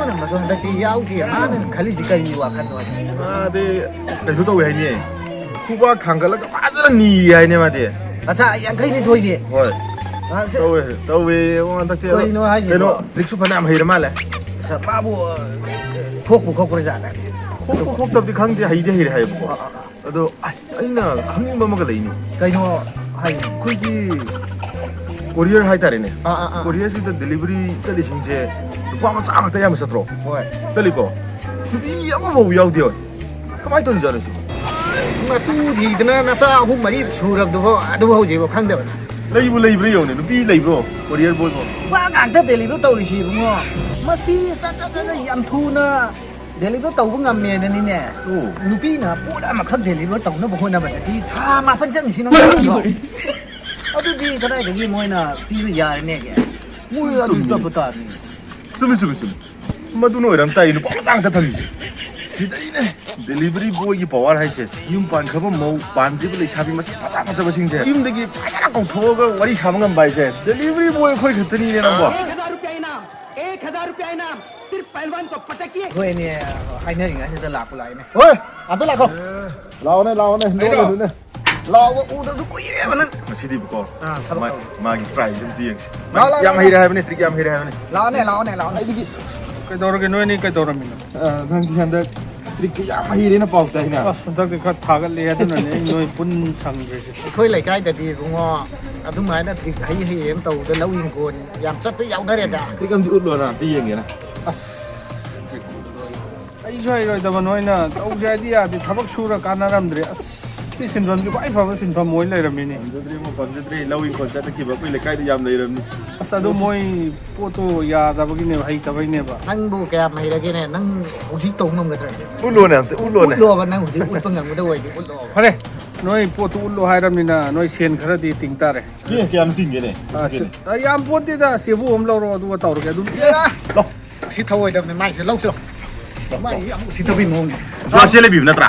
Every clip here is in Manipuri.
ꯑꯃꯅ ꯃꯁꯨ ꯍꯟꯗꯛꯇꯤ ꯌꯥꯎꯗꯦ ꯃꯥꯅ ꯈꯜꯂꯤꯁꯤ ꯀꯔꯤ ꯋꯥꯈꯜꯅꯣ ꯃꯥꯗꯤ ꯀꯩꯅꯣ ꯇꯧꯋꯦ ꯍꯥꯏꯅꯦ ꯈꯨꯕꯥꯛ ꯊꯥꯡꯒꯠꯂꯒ ꯐꯖꯅ ꯅꯤ ꯍꯥꯏꯅꯦ ꯃꯥꯗꯤ ꯃꯆꯥ 52ꯒꯤ ꯍꯣꯏ ꯇꯧꯋꯦ ꯍꯟꯗꯛꯇꯤ ꯀꯩꯅꯣ ꯍꯥꯏꯁꯤꯕꯣ ꯀꯩꯅꯣ ꯂꯤꯛꯁꯨ ꯐꯅꯌꯥꯝ ꯍꯩꯔ ꯃꯥꯜꯂꯦ ꯃꯥꯕꯨ ꯈꯣꯛꯄ꯭ꯔꯖꯥꯠꯅ ꯈꯣꯛꯇꯕꯗꯤ ꯈꯪꯗꯦ ꯍꯩꯗꯤ ꯍꯩꯔꯦ ꯍꯥꯏꯌꯦꯕꯀꯣ ꯑꯗꯣ ꯑꯩꯅ ꯈꯪꯅꯤꯡꯕ ꯑꯃꯒ ꯂꯩꯅꯤ ꯀꯩꯅꯣ ꯍꯥꯏ ꯑꯩꯈꯣꯏꯒꯤ ꯀꯣꯔꯤꯌꯔ ꯍꯥꯏꯇꯥꯔꯦꯅꯦ ꯀꯣꯔꯤꯌꯔꯁꯤꯗ ꯗꯦꯂꯤꯚꯔꯤ ꯆꯠꯂꯤꯁꯤꯡꯁꯦ ꯅꯨꯄꯥ ꯃꯆꯥ ꯉꯥꯛꯇ ꯑꯌꯥꯝꯕ ꯆꯠꯇ꯭ꯔꯣ ꯍꯣꯏ ꯆꯠꯂꯤꯀꯣ ꯅꯨꯄꯤ ꯑꯃꯐꯥꯎ ꯌꯥꯎꯗꯦ ꯍꯣꯏ ꯀꯃꯥꯏꯅ ꯇꯧꯔꯤꯖꯥꯠꯅꯣ ꯁꯤ ꯃꯇꯨ ꯊꯤꯗꯅ ꯅꯆꯥ 3-4 ꯁꯨꯔꯕꯗꯨꯕꯣ ꯑꯗꯨꯕꯨ ꯍꯧꯖꯤꯛꯐꯥꯎ ꯈꯪꯗꯕꯅꯤ ꯂꯩꯕ꯭ꯔꯥ ꯌꯦꯡꯉꯨꯅꯦ ꯅꯨꯄꯤ ꯂꯩꯕ꯭ꯔꯣ ꯀꯣꯔꯤꯌꯔ ꯕꯣꯏꯕꯣ ꯅꯨꯄꯥ ꯉꯥꯛꯇ ꯗꯦꯂꯤꯚꯔ ꯇꯧꯔꯤꯁꯤ ꯏꯕꯨꯡꯉꯣ ꯃꯁꯤ ꯆꯠ ꯌꯥꯝ ꯊꯨꯅ ꯗꯦꯂꯤꯚꯔ ꯇꯧꯕ ꯉꯝꯃꯦꯗꯅꯤꯅꯦ ꯅꯨꯄꯤꯅ ꯄꯣꯠ ꯑꯃꯈꯛ ꯗꯦꯂꯤꯚꯔ ꯇꯧꯅꯕ ꯍꯣꯠꯅꯕꯗꯗꯤ ꯊꯥ 9 ꯆꯪꯉꯤꯁꯤ ꯅꯪ ꯈꯪꯗ꯭ꯔꯣ ꯑꯗꯨꯗꯤ ꯀꯗꯥꯏꯗꯒꯤ ꯃꯣꯏꯅ ꯄꯤꯕ ꯌꯥꯔꯅꯦꯒꯦ ꯃꯣꯏ ꯑꯗꯨꯝ ꯆꯠꯄ ꯇꯥꯕꯅꯤ ꯆꯨꯝꯃꯤ ꯃꯗꯨꯅ ꯑꯣꯏꯔꯝ ꯇꯥꯏ ꯅꯨꯄꯥ ꯃꯆꯥ ꯉꯥꯛꯇ ꯊꯝꯃꯤꯁꯦ ꯁꯤꯗꯩꯅꯦ ꯗꯦꯂꯤꯚꯔꯤ ꯕꯣꯏꯒꯤ ꯄꯋꯥꯔ ꯍꯥꯏꯁꯦ ꯌꯨꯝ ꯄꯥꯟꯈ꯭ꯔꯕ ꯃꯧ ꯄꯥꯟꯗ꯭ꯔꯤꯕ ꯂꯩꯁꯥꯕꯤ ꯃꯁꯛ ꯐꯖꯕꯁꯤꯡꯁꯦ ꯌꯨꯝꯗꯒꯤ ꯐꯖꯅ ꯀꯧꯊꯣꯛꯑꯒ ꯋꯥꯔꯤ ꯁꯥꯕ ꯉꯝꯕ ꯍꯥꯏꯁꯦ ꯗꯦꯂꯤꯚꯔꯤ ꯕꯣꯏ ꯑꯩꯈꯣꯏ ꯈꯛꯇꯅꯤꯅꯦ ꯅꯪꯕꯣ 1000 रुपया इनाम सिर्फ पहलवान को पटकिए ꯍꯣꯏꯅꯦ ꯍꯥꯏꯅꯔꯤꯉꯩꯁꯤꯗ ꯂꯥꯛꯑꯦꯅꯦ ꯍꯣꯏ ꯑꯝꯇ ꯂꯥꯛꯈꯣ ꯂꯥꯛꯑꯣꯅꯦ ꯅꯣꯏꯅꯦ ꯂꯥꯛꯑꯣ ꯎꯗꯁꯨ ꯀꯨꯏꯔꯦꯕ ꯅꯪ ꯉꯁꯤꯗꯤꯕꯀꯣ ꯃꯥꯒꯤ ꯄ꯭ꯔꯥꯏꯖ ꯑꯃ ꯌꯦꯡꯁꯤ ꯂꯥꯛꯑꯣ ꯌꯥꯝ ꯍꯩꯔꯦ ꯍꯥꯏꯕꯅꯦ ꯇ꯭ꯔꯤꯛ ꯌꯥꯝ ꯍꯩꯔꯦ ꯍꯥꯏꯕꯅꯦ ꯂꯥꯛꯑꯣꯅꯦ ꯑꯩꯗꯤ ꯀꯩꯗꯧꯔꯒꯦ ꯅꯣꯏꯅꯤ ꯀꯩꯗꯧꯔꯝꯃꯤꯅꯣ ꯅꯪꯗꯤ ꯍꯟꯗꯛ ꯇ꯭ꯔꯤꯛ ꯌꯥꯝ ꯍꯩꯔꯦꯅ ꯄꯥꯎ ꯇꯥꯏꯅ ꯍꯟꯗꯛꯇꯤ ꯈꯔ ꯊꯥꯒꯠꯂꯦ ꯑꯗꯨꯅꯅꯦ ꯑꯩ ꯅꯣꯏ ꯄꯨꯟ ꯁꯪꯗ꯭ꯔꯤꯁꯦ ꯑꯩꯈꯣꯏ ꯂꯩꯀꯥꯏꯗꯗꯤ ꯏꯕꯨꯡꯉꯣ ꯑꯗꯨꯃꯥꯏꯅ ꯇ꯭ꯔꯤꯛ ꯍꯩ ꯑꯃ ꯇꯧꯕꯗ ꯂꯧ ꯏꯪꯈꯣꯜ ꯌꯥꯝ ꯆꯠꯄ ꯌꯥꯎꯅꯔꯦꯗ ꯇ꯭ꯔꯤꯛ ꯑꯃꯗꯤ ꯎꯠꯂꯣꯅ ꯑꯝꯇ ꯌꯦꯡꯒꯦꯅ ꯑꯩꯁꯨ ꯍꯩꯔꯣꯏꯗꯕ ꯅꯣꯏꯅ ꯇꯧꯁꯦ ꯍꯥꯏꯗꯤ ꯌꯥꯗꯦ ꯊꯕꯛ ꯁꯨꯔ ꯀꯥꯟꯅꯔꯝꯗ꯭ꯔꯦ ꯁꯤ ꯁꯤꯟꯐꯝꯁꯦ ꯈ꯭ꯋꯥꯏ ꯐꯕ ꯁꯤꯟꯐꯝ ꯑꯣꯏ ꯂꯩꯔꯝꯃꯤꯅꯦ ꯐꯪꯖꯗ꯭ꯔꯦ ꯂꯧ ꯏꯪꯈꯣꯜ ꯆꯠꯈꯤꯕ ꯑꯩꯈꯣꯏ ꯂꯩꯀꯥꯏꯗ ꯌꯥꯝ ꯂꯩꯔꯝꯅꯤ ꯑꯗꯨ ꯃꯣꯏ ꯄꯣꯠꯇꯣ ꯌꯥꯗꯕꯒꯤꯅꯦꯕ ꯍꯩꯇꯕꯩꯅꯦꯕ ꯅꯪꯕꯨ ꯀꯌꯥꯝ ꯍꯩꯔꯒꯦꯅꯦ ꯅꯪ ꯍꯧꯖꯤꯛ ꯇꯧ ꯉꯝꯒꯗ꯭ꯔꯥ ꯎꯠꯂꯣꯅꯦ ꯑꯝꯇ ꯎꯠꯂꯣꯕ ꯅꯪ ꯍꯧꯖꯤꯛ ꯎꯠꯄ ꯉꯝꯒꯗꯕ ꯑꯣꯏꯗꯤ ꯎꯠꯂꯣꯕ ꯐꯔꯦ ꯅꯣꯏ ꯄꯣꯠꯇꯨ ꯎꯠꯂꯣ ꯍꯥꯏꯔꯕꯅꯤꯅ ꯅꯣꯏ ꯁꯦꯟ ꯈꯔꯗꯤ ꯇꯤꯡ ꯇꯥꯔꯦ ꯀꯌꯥꯝ ꯇꯤꯡꯒꯦꯅꯦ ꯌꯥꯝ ꯄꯣꯠꯇꯦꯗ ꯆꯦꯕꯨ ꯑꯃ ꯂꯧꯔꯣ ꯑꯗꯨꯒ ꯇꯧꯔꯒꯦ ꯑꯗꯨꯝ ꯁꯤ ꯊꯧꯑꯣꯏꯗꯕꯅꯤ ꯃꯥꯏꯁꯦ ꯂꯧꯁꯤꯔꯣ ꯃꯥꯏ ꯌꯥꯝ ꯎꯁꯤꯠꯇꯕꯒꯤ ꯃꯑꯣꯡꯅꯦ ꯖ꯭ꯋꯥꯔꯁꯦ ꯂꯩꯕꯤꯕ ꯅꯠꯇ꯭ꯔꯥ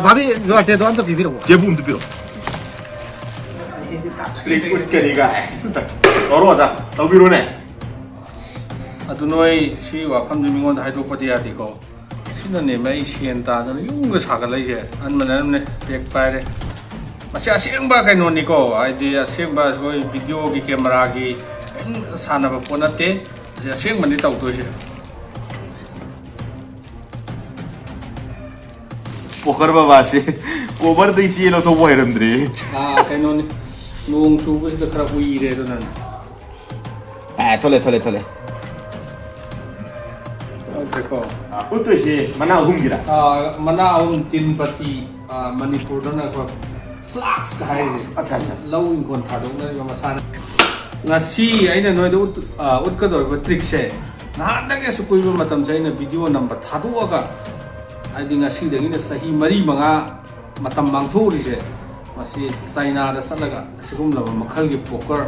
ꯚꯥꯕꯤ ꯖꯣꯔꯇꯦꯗꯣ ꯑꯝꯇ ꯄꯤꯕꯤꯔꯛꯑꯣ ꯆꯦꯕꯨ ꯑꯝꯇ ꯄꯤꯔꯛꯑꯣ ꯇ꯭ꯔꯤꯛ ꯎꯠꯀꯅꯤꯒ ꯇꯧꯔꯣ ꯑꯣꯖꯥ ꯇꯧꯕꯤꯔꯣꯅꯦ ꯑꯗꯨ ꯅꯣꯏ ꯁꯤ ꯋꯥꯐꯝꯁꯦ ꯃꯤꯉꯣꯟꯗ ꯍꯥꯏꯗꯣꯛꯄꯗꯤ ꯌꯥꯗꯦꯀꯣ ꯁꯤꯅꯅꯦꯕ ꯑꯩ ꯁꯦꯟ ꯇꯥꯗꯅ ꯌꯨꯝꯒ ꯁꯥꯒꯠꯂꯛꯏꯁꯦ ꯑꯟꯃꯅꯔꯝꯅꯦ ꯕꯦꯛ ꯄꯥꯏꯔꯦ ꯃꯁꯤ ꯑꯁꯦꯡꯕ ꯀꯩꯅꯣꯅꯤꯀꯣ ꯍꯥꯏꯗꯤ ꯑꯁꯦꯡꯕ ꯑꯩꯈꯣꯏ ꯚꯤꯗꯤꯑꯣꯒꯤ ꯀꯦꯃꯦꯔꯥꯒꯤ ꯀꯔꯤꯝ ꯁꯥꯟꯅꯕ ꯄꯣꯠ ꯅꯠꯇꯦ ꯃꯁꯤ ꯑꯁꯦꯡꯕꯅꯤ ꯇꯧꯗꯣꯏꯁꯦ ꯄꯣꯀꯔ ꯕꯕꯥꯁꯦ ꯀꯣꯕꯔꯗꯩ ꯆꯦ ꯂꯧꯊꯣꯛꯄ ꯍꯩꯔꯝꯗ꯭ꯔꯦ ꯀꯩꯅꯣꯅꯤ ꯅꯣꯡ ꯆꯨꯕꯁꯤꯗ ꯈꯔ ꯎꯏꯔꯦ ꯑꯗꯨꯅꯅꯤ ꯊꯣꯛꯂꯦ ꯇꯧꯗ꯭ꯔꯦꯀꯣ ꯎꯠꯇꯣꯏꯁꯦ ꯃꯅꯥ ꯑꯍꯨꯝꯒꯤꯔ ꯃꯅꯥ ꯑꯍꯨꯝ ꯇꯤꯟ ꯄꯇꯤ ꯃꯅꯤꯄꯨꯔꯗꯅ ꯑꯩꯈꯣꯏ ꯐ꯭ꯂꯥꯛꯁꯀ ꯍꯥꯏꯔꯤꯁꯦ ꯂꯧ ꯏꯪꯈꯣꯜ ꯊꯥꯗꯣꯛꯅꯔꯤꯕ ꯃꯁꯥꯅ ꯉꯁꯤ ꯑꯩꯅ ꯅꯣꯏꯗ ꯎꯠꯀꯗꯧꯔꯤꯕ ꯇ꯭ꯔꯤꯛꯁꯦ ꯅꯍꯥꯟꯗꯒꯤ ꯑꯁꯨꯛ ꯀꯨꯏꯕ ꯃꯇꯝꯁꯦ ꯑꯩꯅ ꯚꯤꯗꯤꯑꯣ ꯅꯝꯕ ꯊꯥꯗꯣꯛꯑꯒ ꯍꯥꯏꯗꯤ ꯉꯁꯤꯗꯒꯤꯅ ꯆꯍꯤ 4-5 ꯃꯇꯝ ꯃꯥꯡꯊꯣꯛꯎꯔꯤꯁꯦ ꯃꯁꯤ ꯆꯥꯏꯅꯥꯗ ꯆꯠꯂꯒ ꯑꯁꯤꯒꯨꯝꯂꯕ ꯃꯈꯜꯒꯤ ꯄꯣꯀꯔ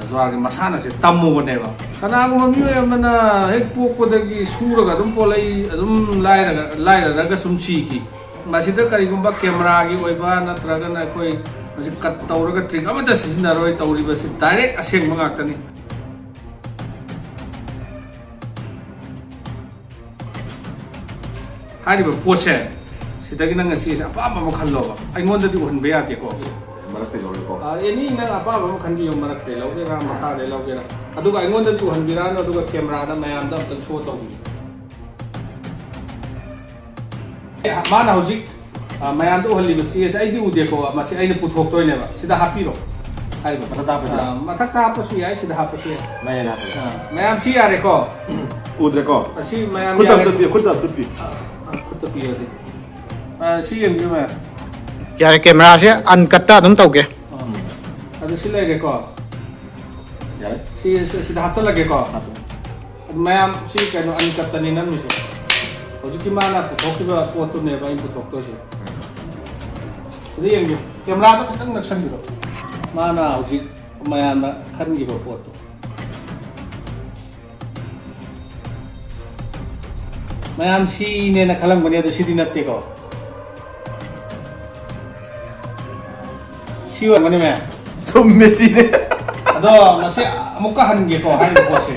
ꯖ꯭ꯋꯥꯔꯒꯤ ꯃꯁꯥꯟꯅꯁꯦ ꯇꯝꯃꯨꯕꯅꯦꯕ ꯀꯅꯥꯒꯨꯝꯕ ꯃꯤꯑꯣꯏ ꯑꯃꯅ ꯍꯦꯛ ꯄꯣꯛꯄꯗꯒꯤ ꯁꯨꯔꯒ ꯑꯗꯨꯝ ꯄꯣꯛꯂꯛꯏ ꯑꯗꯨꯝ ꯂꯥꯏꯔꯔꯒ ꯁꯨꯝ ꯁꯤꯈꯤ ꯃꯁꯤꯗ ꯀꯔꯤꯒꯨꯝꯕ ꯀꯦꯃꯦꯔꯥꯒꯤ ꯑꯣꯏꯕ ꯅꯠꯇ꯭ꯔꯒꯅ ꯑꯩꯈꯣꯏ ꯃꯁꯤ ꯀꯠ ꯇꯧꯔꯒ ꯇ꯭ꯔꯤꯛ ꯑꯃꯠꯇ ꯁꯤꯖꯤꯟꯅꯔꯣꯏ ꯇꯧꯔꯤꯕꯁꯤ ꯗꯥꯏꯔꯦꯛ ꯑꯁꯦꯡꯕ ꯉꯥꯛꯇꯅꯤ ꯍꯥꯏꯔꯤꯕ ꯄꯣꯠꯁꯦ ꯁꯤꯗꯒꯤ ꯅꯪ ꯉꯁꯤ ꯑꯄꯥꯝꯕ ꯑꯃ ꯈꯜꯂꯣꯕ ꯑꯩꯉꯣꯟꯗꯗꯤ ꯎꯍꯟꯕ ꯌꯥꯗꯦꯀꯣ ꯑꯦꯅꯤ ꯅꯪ ꯑꯄꯥꯝꯕ ꯑꯃ ꯈꯟꯕꯤꯌꯣ ꯃꯔꯛꯇꯩ ꯂꯧꯒꯦꯔꯥ ꯃꯈꯥꯗꯩ ꯂꯧꯒꯦꯔꯥ ꯑꯗꯨꯒ ꯑꯩꯉꯣꯟꯗ ꯎꯍꯟꯕꯤꯔꯛꯑꯅꯨ ꯑꯗꯨꯒ ꯀꯦꯃꯦꯔꯥꯗ ꯃꯌꯥꯝꯗ ꯑꯝꯇꯪ ꯁꯣ ꯇꯧꯕꯤꯌꯨ ꯃꯥꯅ ꯍꯧꯖꯤꯛ ꯃꯌꯥꯝꯗ ꯎꯍꯜꯂꯤꯕ ꯆꯦꯁꯦ ꯑꯩꯗꯤ ꯎꯗꯦꯀꯣ ꯃꯁꯤ ꯑꯩꯅ ꯄꯨꯊꯣꯛꯇꯣꯏꯅꯦꯕ ꯁꯤꯗ ꯍꯥꯞꯄꯤꯔꯣ ꯍꯥꯏꯕ ꯃꯊꯛꯇ ꯍꯥꯞꯄꯁꯨ ꯌꯥꯏ ꯁꯤꯗ ꯍꯥꯞꯄꯁꯨ ꯌꯥꯏ ꯃꯌꯥꯝ ꯁꯤ ꯌꯥꯔꯦꯀꯣ ꯎꯗ꯭ꯔꯦꯀꯣ ꯑꯁꯤ ꯃꯌꯥꯝ ꯈꯨꯠꯇ ꯌꯥꯔꯦ ꯈꯨꯠꯇ ꯈꯨꯠꯇ ꯄꯤꯔꯗꯤ ꯁꯤ ꯌꯦꯡꯕꯤꯌꯨ ꯃꯌꯥꯝ ꯌꯥꯔꯦ ꯀꯦꯃꯦꯔꯥꯁꯦ ꯑꯟꯀꯠꯇ ꯑꯗꯨꯝ ꯇꯧꯒꯦ ꯑꯗꯨ ꯁꯤ ꯂꯩꯔꯦꯀꯣ ꯌꯥꯔꯦ sida hafta lagi ko mayam si kano anikatani namni si hojiki mana puthok ba potu ne ba puthok to si ri yang camera to khitang naksan biro mana hojik mayam na khan gi ba potu mayam si ne na khalang bani ado sidi natte ko si wa mani me sommechi ne ado masi amuka han gi ko hai ko se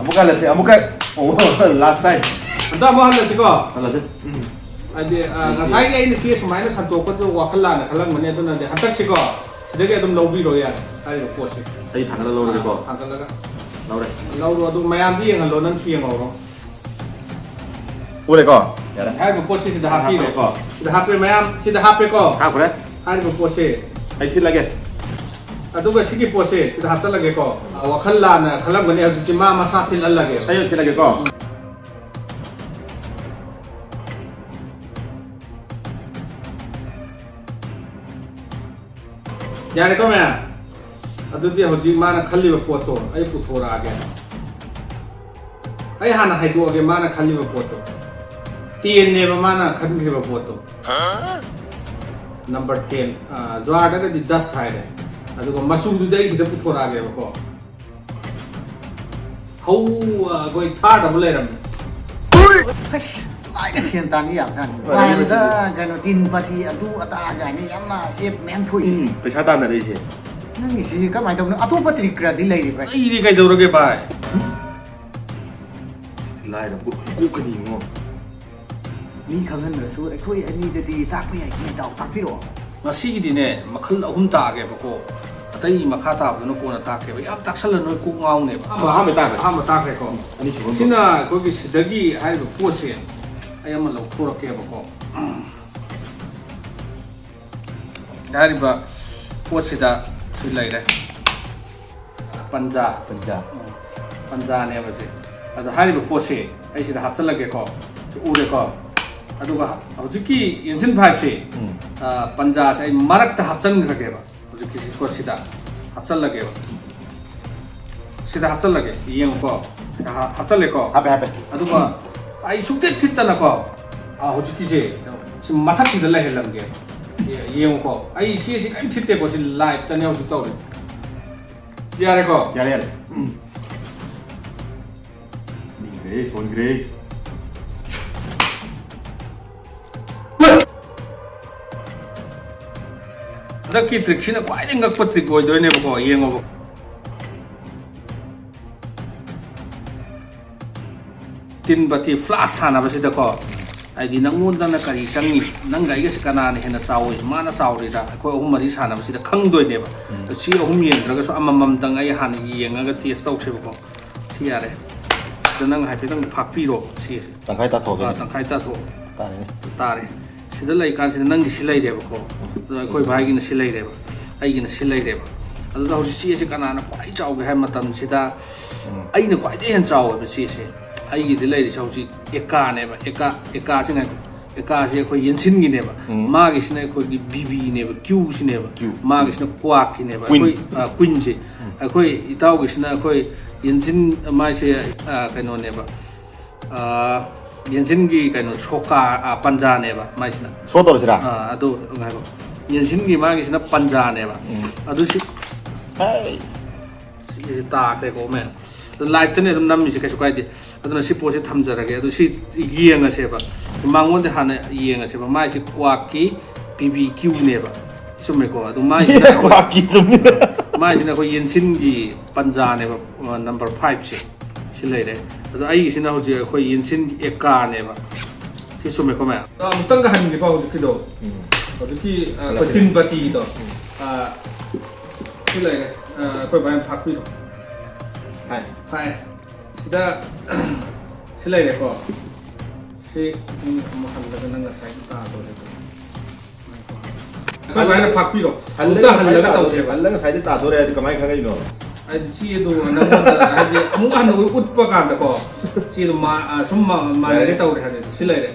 amuka la se amuka Oh, last time. ꯑꯗ ꯑꯃꯨꯛ ꯍꯜꯂꯁꯤꯀꯣ Halas. ꯍꯥꯏꯗꯤ ꯉꯁꯥꯏꯒꯤ ꯑꯩꯅ ꯁꯤ ꯁꯨꯃꯥꯏꯅ ꯁꯟꯇꯣꯛꯄꯗꯨ ꯋꯥꯈꯜ ꯂꯥꯟꯅ ꯈꯜꯂꯝꯕꯅꯤ ꯑꯗꯨꯅꯗꯤ ꯍꯟꯗꯛꯁꯤꯀꯣ ꯁꯤꯗꯒꯤ ꯑꯗꯨꯝ ꯂꯧꯕꯤꯔꯣ ꯌꯥꯔꯦ ꯍꯥꯏꯔꯤꯕ ꯄꯣꯠꯁꯤ Ay thangala lawre ko. ꯊꯥꯡꯒꯠꯂꯒ Lawre. ꯂꯧꯔꯣ ꯑꯗꯨ ꯃꯌꯥꯝꯗꯤ ꯌꯦꯡꯍꯜꯂꯣ ꯅꯪꯁꯨ ꯌꯦꯡꯍꯧꯔꯣ Ure ko. Yara. ꯍꯥꯏꯔꯤꯕ ꯄꯣꯠꯁꯤ ꯁꯤꯗ ꯍꯥꯞꯄꯤꯔꯣ ꯍꯥꯞꯄꯦꯀꯣ. ꯁꯤꯗ ꯍꯥꯞꯄꯦ ꯃꯌꯥꯝ ꯁꯤꯗ ꯍꯥꯞꯄꯦꯀꯣ Ha kure. ꯍꯥꯏꯔꯤꯕ ꯄꯣꯠꯁꯤ Ay thilage. ꯑꯗꯨꯒ ꯁꯤꯒꯤ ꯄꯣꯠꯁꯦ ꯁꯤꯗ ꯍꯥꯞꯆꯜꯂꯒꯦꯀꯣ ꯋꯥꯈꯜ ꯂꯥꯟꯅ ꯈꯜꯂꯝꯒꯅꯤ ꯍꯧꯖꯤꯛꯇꯤ ꯃꯥ ꯃꯁꯥ ꯊꯤꯜꯍꯜꯂꯒꯦ Ay thilage ko. ꯌꯥꯔꯦꯀꯣ ꯃꯌꯥꯝ ꯑꯗꯨꯗꯤ ꯍꯧꯖꯤꯛ ꯃꯥꯅ ꯈꯜꯂꯤꯕ ꯄꯣꯠꯇꯣ ꯑꯩ ꯄꯨꯊꯣꯔꯛꯑꯒꯦ ꯑꯩ ꯍꯥꯟꯅ ꯍꯥꯏꯗꯣꯛꯑꯒꯦ ꯃꯥꯅ ꯈꯜꯂꯤꯕ ꯄꯣꯠꯇꯣ ꯇꯦꯟꯅꯦꯕ ꯃꯥꯅ ꯈꯟꯈꯤꯕ ꯄꯣꯠꯇꯣ ꯅꯝꯕꯔ 10 ꯖ꯭ꯋꯥꯔꯗꯒꯗꯤ 10 ꯍꯥꯏꯔꯦ ꯑꯗꯨꯒ ꯃꯆꯨꯗꯨꯗꯤ ꯑꯩ ꯁꯤꯗ ꯄꯨꯊꯣꯔꯛꯑꯒꯦꯕꯀꯣ ꯍꯧ ꯑꯩꯈꯣꯏ ꯊꯥꯔꯗꯕ ꯂꯩꯔꯝꯃꯦ ꯂꯥꯏꯅ ꯁꯦꯟ ꯇꯥꯟꯕ ꯌꯥꯕꯖꯥꯠꯅꯤ ꯋꯥꯏꯜꯗ ꯀꯩꯅꯣ ꯇꯤꯟ ꯄꯥꯇꯤ ꯑꯗꯨ ꯑꯗꯥ ꯀꯥꯏꯅ ꯌꯥꯝꯅ ꯑꯦꯞ ꯃꯌꯥꯝ ꯊꯣꯛꯏ Paisa tana dai se. ꯅꯪꯒꯤꯁꯤ ꯀꯃꯥꯏꯅ ꯇꯧꯕꯅꯣ ꯑꯇꯣꯞꯄ ꯇ꯭ꯔꯤꯛ ꯈꯔꯗꯤ ꯂꯩꯔꯤꯕ ꯑꯩꯗꯤ ꯀꯩꯗꯧꯔꯒꯦ ꯚꯥꯏ Lai da ku kani mo. ꯃꯤ ꯈꯪꯍꯟꯗ꯭ꯔꯁꯨ ꯑꯩꯈꯣꯏ ꯑꯅꯤꯗꯗꯤ ꯇꯥꯛꯄ ꯌꯥꯏ ꯏꯇꯥꯎ ꯇꯥꯛꯄꯤꯔꯛꯑꯣ ꯉꯁꯤꯒꯤꯗꯤꯅꯦ ꯃꯈꯜ 3 ꯇꯥꯛꯑꯒꯦꯕꯀꯣ ꯑꯇꯩ ꯃꯈꯥ ꯇꯥꯕꯗꯨꯅ ꯀꯣꯟꯅ ꯇꯥꯛꯀꯦꯕ ꯌꯥꯝ ꯇꯥꯛꯁꯜꯂ ꯅꯣꯏ ꯀꯣꯛ ꯉꯥꯎꯅꯦꯕ ꯑꯍꯥꯟꯕ ꯇꯥꯛꯈ꯭ꯔꯦꯀꯣ Ani si mo. ꯁꯤꯅ ꯑꯩꯈꯣꯏꯒꯤ ꯁꯤꯗꯒꯤ ꯍꯥꯏꯔꯤꯕ ꯄꯣꯠꯁꯦ ꯑꯩ ꯑꯃ ꯂꯧꯊꯣꯔꯛꯀꯦꯕꯀꯣ ꯍꯥꯏꯔꯤꯕ ꯄꯣꯠꯁꯤꯗ ꯁꯤ ꯂꯩꯔꯦ ꯄꯟꯖꯥ Panja. ꯄꯟꯖꯥꯅꯦꯕ ꯁꯤ ꯑꯗꯣ ꯍꯥꯏꯔꯤꯕ ꯄꯣꯠꯁꯦ ꯑꯩ ꯁꯤꯗ ꯍꯥꯞꯆꯜꯂꯒꯦꯀꯣ ꯁꯤ ꯎꯔꯦꯀꯣ ꯑꯗꯨꯒ ꯍꯧꯖꯤꯛꯀꯤ ꯌꯦꯟꯁꯤꯟ ꯐꯥꯏꯞꯁꯦ ꯄꯟꯖꯥꯁꯦ ꯑꯩ ꯃꯔꯛꯇ ꯍꯥꯞꯆꯟꯈ꯭ꯔꯒꯦꯕ ꯍꯧꯖꯤꯛꯀꯤ ꯄꯣꯠꯁꯤꯗ ꯍꯥꯞꯆꯜꯂꯒꯦꯕ ꯁꯤꯗ ꯍꯥꯞꯆꯜꯂꯒꯦ ꯌꯦꯡꯉꯨꯀꯣ ꯍꯥꯞꯆꯜꯂꯦꯀꯣ Happy. ꯑꯗꯨꯒ ꯑꯩ ꯁꯨꯛꯊꯤꯠ ꯊꯤꯠꯇꯅꯀꯣ ꯍꯧꯖꯤꯛꯀꯤꯁꯦ ꯁꯤ ꯃꯊꯛꯁꯤꯗ ꯂꯩꯍꯜꯂꯝꯒꯦ ꯌꯦꯡꯉꯨꯀꯣ ꯑꯩ ꯁꯤꯁꯤ ꯀꯔꯤꯝ ꯊꯤꯠꯇꯦꯀꯣ ꯁꯤ ꯂꯥꯏꯚꯇꯅꯦ ꯍꯧꯖꯤꯛ ꯇꯧꯔꯤ ꯌꯥꯔꯦꯀꯣ Yare. Ni son grey. ꯍꯟꯗꯛꯀꯤ ꯇ꯭ꯔꯤꯛꯁꯤꯅ ꯈ꯭ꯋꯥꯏꯗꯒꯤ ꯉꯛꯄ ꯇ꯭ꯔꯤꯛ ꯑꯣꯏꯗꯣꯏꯅꯦꯕꯀꯣ ꯌꯦꯡꯉꯣꯕ ꯇꯤꯟ ꯕꯇꯤ ꯐ꯭ꯂꯥꯁ ꯁꯥꯟꯅꯕꯁꯤꯗꯀꯣ ꯍꯥꯏꯗꯤ ꯅꯪꯉꯣꯟꯗꯅ ꯀꯔꯤ ꯆꯪꯉꯤ ꯅꯪꯒ ꯑꯩꯒꯁꯤ ꯀꯅꯥꯅ ꯍꯦꯟꯅ ꯆꯥꯎꯏ ꯃꯥꯅ ꯆꯥꯎꯔꯤꯔ ꯑꯩꯈꯣꯏ ꯑꯍꯨꯝ ꯃꯔꯤ ꯁꯥꯟꯅꯕꯁꯤꯗ ꯈꯪꯗꯣꯏꯅꯦꯕ ꯁꯤ ꯑꯍꯨꯝ ꯌꯦꯡꯗ꯭ꯔꯒꯁꯨ ꯑꯃꯃꯝꯇꯪ ꯑꯩ ꯍꯥꯟꯅ ꯌꯦꯡꯉꯒ ꯇꯦꯁ ꯇꯧꯁꯦꯕꯀꯣ ꯁꯤ ꯌꯥꯔꯦ ꯁꯤꯗ ꯅꯪ ꯍꯥꯏꯐꯦꯠꯇꯪ ꯐꯥꯛꯄꯤꯔꯣ ꯁꯤꯁꯦ Tangkai ta thoge. ꯇꯪꯈꯥꯏ ꯇꯥꯊꯣꯛ Tare ni. ꯇꯥꯔꯦ ꯁꯤꯗ ꯂꯩꯀꯥꯟꯁꯤꯗ ꯅꯪꯒꯤ ꯁꯤ ꯂꯩꯔꯦꯕꯀோ ꯑꯗꯣ ꯑꯩꯈꯣꯏ ꯚꯥꯏꯒꯤꯅ ꯁꯤ ꯂꯩꯔꯦꯕ ꯑꯩꯒꯤꯅ ꯁꯤ ꯂꯩꯔꯦꯕ ꯑꯗꯨꯗ ꯍꯧꯖꯤꯛ ꯆꯦꯁꯤ ꯀꯅꯥꯅ ꯈ꯭ꯋꯥꯏ ꯆꯥꯎꯒꯦ ꯍꯥꯏꯕ ꯃꯇꯝꯁꯤꯗ ꯑꯩꯅ ꯈ꯭ꯋꯥꯏꯗꯒꯤ ꯍꯦꯟꯅ ꯆꯥꯎꯋꯦꯕ ꯆꯦꯁꯦ ꯑꯩꯒꯤꯗꯤ ꯂꯩꯔꯤꯁꯦ ꯍꯧꯖꯤꯛ ꯑꯦꯀꯥꯅꯦꯕ ꯑꯦꯀꯥꯁꯤꯅ ꯑꯦꯀꯥꯁꯤ ꯑꯩꯈꯣꯏ ꯌꯦꯟꯁꯤꯟꯒꯤꯅꯦꯕ ꯃꯥꯒꯤꯁꯤꯅ ꯑꯩꯈꯣꯏꯒꯤ ꯕꯤꯕꯤꯅꯦꯕ ꯀ꯭ꯌꯨꯁꯤꯅꯦꯕ ꯃꯥꯒꯤꯁꯤꯅ ꯀ꯭ꯋꯥꯛꯀꯤꯅꯦꯕ ꯑꯩꯈꯣꯏ ꯀꯨꯏꯟꯁꯦ ꯑꯩꯈꯣꯏ ꯏꯇꯥꯎꯒꯤꯁꯤꯅ ꯑꯩꯈꯣꯏ ꯌꯦꯟꯁꯤꯟ ꯃꯥꯏꯁꯦ ꯀꯩꯅꯣꯅꯦꯕ ꯌꯦꯟꯁꯤꯟꯒꯤ ꯀꯩꯅꯣ ꯁꯣꯀꯥ ꯄꯟꯖꯥꯅꯦꯕ ꯃꯥꯏꯁꯤꯅ So tor sira. ꯑꯗꯨ ꯉꯥꯏꯕ ꯌꯦꯟꯁꯤꯟꯒꯤ ꯃꯥꯒꯤꯁꯤꯅ ꯄꯟꯖꯥꯅꯦba ꯑꯗꯨ ꯁꯤ Hey. ꯁꯤꯁꯦ ꯇꯥꯈ꯭ꯔꯦꯀꯣ ꯃꯦꯟ ꯑꯗꯨ ꯂꯥꯏꯐꯇꯅꯦ ꯑꯗꯨꯝ ꯅꯝꯃꯤꯁꯦ ꯀꯩꯁꯨ ꯀꯥꯏꯗꯦ ꯑꯗꯨꯅ ꯁꯤ ꯄꯣꯠꯁꯦ ꯊꯝꯖꯔꯒꯦ ꯑꯗꯨ ꯁꯤ ꯌꯦꯡꯉꯁꯦꯕ ꯃꯉꯣꯟꯗ ꯍꯥꯟꯅ ꯌꯦꯡꯉꯁꯦꯕ ꯃꯥꯏꯁꯦ ꯀ꯭ꯋꯥꯛꯀꯤ PBQꯅꯦꯕ ꯆꯨꯝꯃꯦꯀꯣ ꯑꯗꯨ ꯃꯥꯏꯁꯤꯅ Waki sumni. ꯃꯥꯏꯁꯤꯅ ꯑꯩꯈꯣꯏ ꯌꯦꯟꯁꯤꯟꯒꯤ ꯄꯟꯖꯥꯅꯦꯕ ꯅꯝꯕꯔ 5ꯁꯦ ꯁꯤ ꯂꯩꯔꯦ ꯑꯗꯣ ꯑꯩꯒꯤꯁꯤꯅ ꯍꯧꯖꯤꯛ ꯑꯩꯈꯣꯏ ꯌꯦꯟꯁꯤꯟꯒꯤ ꯑꯦꯀꯥꯅꯦꯕ ꯁꯤ ꯆꯨꯝꯃꯦꯀꯣ ꯃꯌꯥꯝ ꯑꯃꯨꯛꯇꯪꯒ ꯍꯟꯒꯦꯀꯣ ꯍꯧꯖꯤꯛꯀꯤꯗꯣ ꯍꯧꯖꯤꯛꯀꯤ ꯑꯩꯈꯣꯏ ꯇꯤꯟ ꯕꯇꯤꯗꯣ ꯁꯤ ꯂꯩꯔꯦ ꯑꯩꯈꯣꯏ ꯚꯥꯏꯅ ꯐꯥꯛꯄꯤꯔꯣ Hai. ꯐꯥꯛꯑꯦ ꯁꯤꯗ సి ꯂꯩꯔꯦꯀꯣ ꯁꯤ ꯑꯃꯨꯛ ꯍꯜꯂꯒ ꯅꯪ ꯉꯁꯥꯏ ꯇꯥꯗꯣꯔꯦꯀꯣ ꯑꯩꯈꯣꯏ ꯚꯥꯏꯅ ꯐꯥꯛꯄꯤꯔꯣ ꯑꯃꯨꯛꯇ ꯍꯜꯂꯒ ꯇꯧꯁꯦꯕ Halaga side ta dore adi kamai khagai no. ꯍꯥꯏꯗꯤ ꯆꯦꯗꯣ ꯅꯪꯉꯣꯟꯗ ꯍꯥꯏꯗꯤ ꯑꯃꯨꯛ ꯍꯟꯅ ꯎꯠꯄ ꯀꯥꯟꯗꯀꯣ ꯆꯦꯗꯣ ꯁꯨꯝ ꯃꯥꯟꯅꯒꯦ ꯇꯧꯔꯦ ꯍꯥꯏꯕꯗꯤ ꯁꯤ ꯂꯩꯔꯦ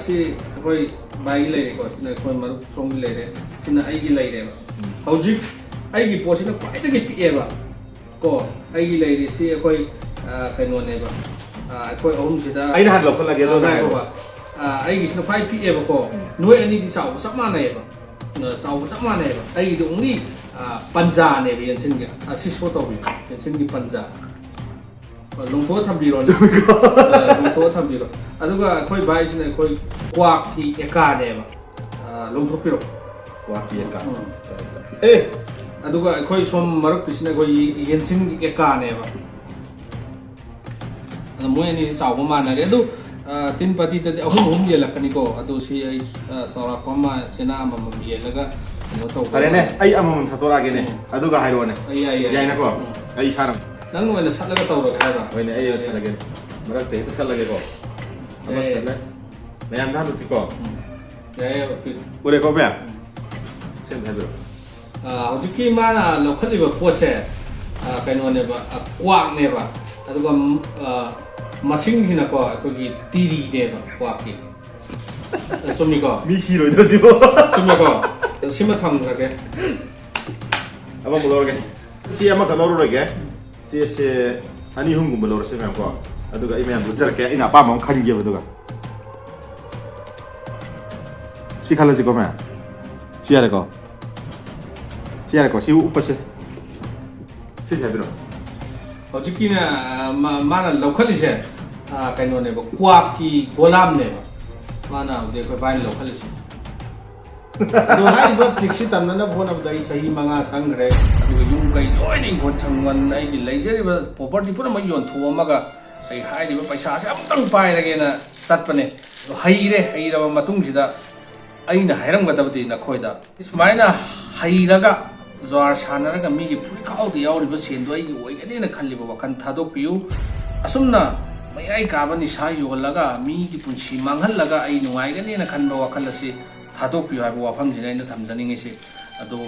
ꯁꯤ ꯑꯩꯈꯣꯏ ꯚꯥꯏꯒꯤ ꯂꯩꯔꯦꯀꯣ ꯁꯤꯅ ꯑꯩꯈꯣꯏ ꯃꯔꯨꯞ ꯁꯣꯝꯒꯤ ꯂꯩꯔꯦ ꯁꯤꯅ ꯑꯩꯒꯤ ꯂꯩꯔꯦꯕ ꯍꯧꯖꯤꯛ ꯑꯩꯒꯤ ꯄꯣꯠꯁꯤꯅ ꯈ꯭ꯋꯥꯏꯗꯒꯤ ꯄꯤꯛꯑꯦꯕ ꯀꯣ ꯑꯩꯒꯤ ꯂꯩꯔꯤꯁꯤ ꯑꯩꯈꯣꯏ ꯀꯩꯅꯣꯅꯦꯕ ꯑꯩꯈꯣꯏ ꯑꯍꯨꯝꯁꯤꯗ Aina had lokal lagi do na. ꯑꯩꯒꯤꯁꯤꯅ ꯈ꯭ꯋꯥꯏ ꯄꯤꯛꯑꯦꯕꯀꯣ ꯅꯣꯏ ꯑꯅꯤꯗꯤ ꯆꯥꯎꯕ ꯆꯞ ꯃꯥꯟꯅꯩꯑꯕ ꯆꯥꯎꯕ ꯆꯞ ꯃꯥꯟꯅꯩꯑꯕ ꯑꯩꯒꯤꯗꯤ ꯑꯣꯡꯂꯤ ꯄꯟꯖꯥꯅꯦꯕ ꯌꯦꯟꯁꯤꯟꯒꯤ ꯑꯁꯤ ꯁꯣ ꯇꯧꯕꯤꯌꯨ ꯌꯦꯟꯁꯤꯟꯒꯤ ꯄꯟꯖꯥ ꯂꯣꯡꯊꯣꯛꯑ ꯊꯝꯕꯤꯔꯣ ꯂꯣꯡꯊꯣꯛꯑ ꯊꯝꯕꯤꯔꯣ ꯑꯗꯨꯒ ꯑꯩꯈꯣꯏ ꯚꯥꯏꯁꯤꯅ ꯑꯩꯈꯣꯏ ꯀ꯭ꯋꯥꯛꯀꯤ ꯑꯦꯀꯥꯅꯦꯕ ꯂꯣꯡꯊꯣꯛꯄꯤꯔꯣ Waki ka. Eh. ꯑꯗꯨꯒ ꯑꯩꯈꯣꯏ ꯁꯣꯝ ꯃꯔꯨꯞꯀꯤꯁꯤꯅ ꯑꯩꯈꯣꯏ ꯌꯦꯟꯁꯤꯟꯒꯤ ꯑꯦꯀꯥꯅꯦꯕ ꯑꯗꯣ ꯃꯣꯏ ꯑꯅꯤꯁꯤ ꯆꯥꯎꯕ ꯃꯥꯟꯅꯔꯦ ꯑꯗꯨ ꯇꯤꯟ ꯄꯥꯇꯤꯗꯗꯤ ꯑꯍꯨꯝ ꯌꯦꯜꯂꯛꯀꯅꯤꯀꯣ ꯑꯗꯨ ꯁꯤ ꯑꯩ ꯆꯥꯎꯔꯥꯛꯄ ꯑꯃ ꯁꯦꯅꯥ ꯑꯃꯃꯝ ꯌꯦꯜꯂꯒ ꯀꯩꯅꯣ ꯇꯧꯕ ꯐꯔꯦꯅꯦ ꯑꯩ ꯑꯃꯃꯝ ꯁꯠꯇꯣꯔꯛꯑꯒꯦꯅꯦ ꯑꯗꯨꯒ ꯍꯥꯏꯔꯛꯑꯣꯅꯦ ꯌꯥꯏ ꯌꯥꯏꯅꯀꯣ ꯑꯩ ꯏꯁꯥꯅ ꯅꯪ ꯑꯣꯏꯅ ꯁꯠꯂꯒ ꯇꯧꯔꯒꯦ ꯍꯥꯏꯕ꯭ꯔꯥ ꯍꯣꯏꯅꯦ ꯑꯩ ꯑꯣꯏꯅ ꯁꯠꯂꯒꯦ ꯃꯔꯛꯇ ꯍꯦꯛꯇ ꯁꯠꯂꯒꯦꯀꯣ ꯑꯃ ꯁꯠꯂꯦ ꯃꯌꯥꯝꯗ ꯍꯥꯟꯅꯨꯛꯇꯤꯀꯣ ꯌꯥꯏ ꯎꯔꯦꯀꯣ ꯃꯌꯥꯝ ꯁꯦꯝ ꯍꯥꯏꯕꯤꯔꯣ ꯍꯧꯖꯤꯛꯀꯤ ꯃꯥꯅ ꯂꯧꯈꯠꯂꯤꯕ ꯄꯣꯠꯁꯦ ꯀꯩꯅꯣꯅꯦꯕ ꯀ꯭ꯋꯥꯛꯅꯦꯕ ꯑꯗꯨꯒ ꯃꯁꯤꯡꯁꯤꯅꯀꯣ ꯑꯩꯈꯣꯏꯒꯤ ꯇꯤꯔꯤꯅꯦꯕ ꯀ꯭ꯋꯥꯛꯀꯤ ꯆꯨꯝꯃꯤꯀꯣ ꯃꯤ ꯁꯤꯔꯣꯏꯗ꯭ꯔꯣ ꯁꯤꯕꯣ ꯆꯨꯝꯃꯤꯀꯣ ꯁꯤꯃ ꯊꯝꯈ꯭ꯔꯒꯦ ꯑꯃꯃꯨꯛ ꯂꯧꯔꯒꯦ ꯆꯦ ꯑꯃꯈꯛ ꯂꯧꯔꯔꯣꯏꯒꯦ ꯆꯦꯁꯦ ꯑꯅꯤ ꯑꯍꯨꯝꯒꯨꯝꯕ ꯂꯧꯔꯁꯦ ꯃꯌꯥꯝꯀꯣ ꯑꯗꯨꯒ ꯑꯩ ꯃꯌꯥꯝ ꯂꯨꯠꯖꯔꯛꯀꯦ ꯑꯩꯅ ꯑꯄꯥꯝꯕ ꯑꯃ ꯈꯟꯒꯦꯕ ꯑꯗꯨꯒ ꯁꯤ ꯈꯜꯂꯁꯤꯀꯣ ꯃꯌꯥꯝ ꯁꯤ ꯌꯥꯔꯦꯀꯣ ꯁꯤ ꯎꯞꯄꯁꯦ ꯁꯤꯁꯦ ꯍꯥꯏꯕꯤꯔꯣ ꯍꯧꯖꯤꯛꯀꯤꯅ ꯃꯥꯅ ꯂꯧꯈꯠꯂꯤꯁꯦ ꯀꯩꯅꯣꯅꯦꯕ ꯀ꯭ꯋꯥꯛꯀꯤ ꯒꯣꯂꯥꯝꯅꯦꯕ ꯃꯥꯅ ꯍꯧꯖꯤꯛ ꯑꯩꯈꯣꯏ ꯚꯥꯏꯅ ꯂꯧꯈꯠꯂꯤꯁꯦ ꯑꯗꯣ ꯍꯥꯏꯔꯤꯕ ꯇ꯭ꯔꯤꯛꯁꯤ ꯇꯝꯅꯅꯕ ꯍꯣꯠꯅꯕꯗ ꯑꯩ ꯆꯍꯤ 5 ꯆꯪꯈ꯭ꯔꯦ ꯑꯗꯨꯒ ꯌꯨꯝ ꯀꯩ ꯂꯣꯏꯅ ꯏꯪꯈꯣꯜ ꯁꯪꯕꯟ ꯑꯩꯒꯤ ꯂꯩꯖꯔꯤꯕ ꯄ꯭ꯔꯣꯄꯔꯇꯤ ꯄꯨꯝꯅꯃꯛ ꯌꯣꯟꯊꯣꯛꯑꯝꯃꯒ ꯑꯩ ꯍꯥꯏꯔꯤꯕ ꯄꯩꯁꯥꯁꯦ ꯑꯃꯨꯛꯇꯪ ꯄꯥꯏꯔꯒꯦꯅ ꯆꯠꯄꯅꯦ ꯑꯗꯣ ꯍꯩꯔꯕ ꯃꯇꯨꯡꯁꯤꯗ ꯑꯩꯅ ꯍꯥꯏꯔꯝꯒꯗꯕꯗꯤ ꯅꯈꯣꯏꯗ ꯁꯨꯃꯥꯏꯅ ꯍꯩꯔꯒ ꯖ꯭ꯋꯥꯔ ꯁꯥꯟꯅꯔꯒ ꯃꯤꯒꯤ ꯐꯨꯔꯤꯈꯥꯎꯗ ꯌꯥꯎꯔꯤꯕ ꯁꯦꯟꯗꯣ ꯑꯩꯒꯤ ꯑꯣꯏꯒꯅꯦꯅ ꯈꯜꯂꯤꯕ ꯋꯥꯈꯜ ꯊꯥꯗꯣꯛꯄꯤꯌꯨ ꯑꯁꯨꯝꯅ ꯃꯌꯥꯏ ꯀꯥꯕ ꯅꯤꯁꯥ ꯌꯣꯜꯂꯒ ꯃꯤꯒꯤ ꯄꯨꯟꯁꯤ ꯃꯥꯡꯍꯜꯂꯒ ꯑꯩ ꯅꯨꯡꯉꯥꯏꯒꯅꯦꯅ ꯈꯟꯕ ꯋꯥꯈꯜ ꯑꯁꯤ ꯊꯥꯗꯣꯛꯄꯤꯌꯨ ꯍꯥꯏꯕ ꯋꯥꯐꯝꯁꯤꯅ ꯑꯩꯅ ꯊꯝꯖꯅꯤꯡꯉꯤꯁꯤ ꯑꯗꯣ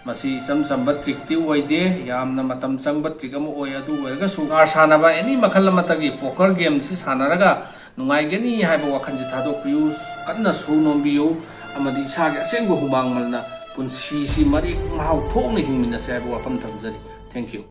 ꯃꯁꯤ ꯏꯆꯝ ꯆꯝꯕ ꯇ꯭ꯔꯤꯛꯇꯤ ꯑꯣꯏꯗꯦ ꯌꯥꯝꯅ ꯃꯇꯝ ꯆꯪꯕ ꯇ꯭ꯔꯤꯛ ꯑꯃ ꯑꯣꯏ ꯑꯗꯨ ꯑꯣꯏꯔꯒꯁꯨ ꯖ꯭ꯋꯥꯔ ꯁꯥꯟꯅꯕ ꯑꯦꯅꯤ ꯃꯈꯜ ꯑꯃꯠꯇꯒꯤ ꯄꯣꯀꯔ ꯒꯦꯝꯁꯤ ꯁꯥꯟꯅꯔꯒ ꯅꯨꯡꯉꯥꯏꯒꯅꯤ ꯍꯥꯏꯕ ꯋꯥꯈꯜꯁꯤ ꯊꯥꯗꯣꯛꯄꯤꯌꯨ ꯀꯟꯅ ꯁꯨ ꯅꯣꯝꯕꯤꯌꯨ ꯑꯃꯗꯤ ꯏꯁꯥꯒꯤ ꯑꯁꯦꯡꯕ ꯍꯨꯃꯥꯡ ꯃꯜꯅ ꯄꯨꯟꯁꯤꯁꯤ ꯃꯔꯦꯛ ꯃꯍꯥꯎ ꯊꯣꯛꯅ ꯍꯤꯡꯃꯤꯟꯅꯁꯦ ꯍꯥꯏꯕ ꯋꯥꯐꯝ ꯊꯝꯖꯔꯤ ꯊꯦꯡꯛ ꯌꯨ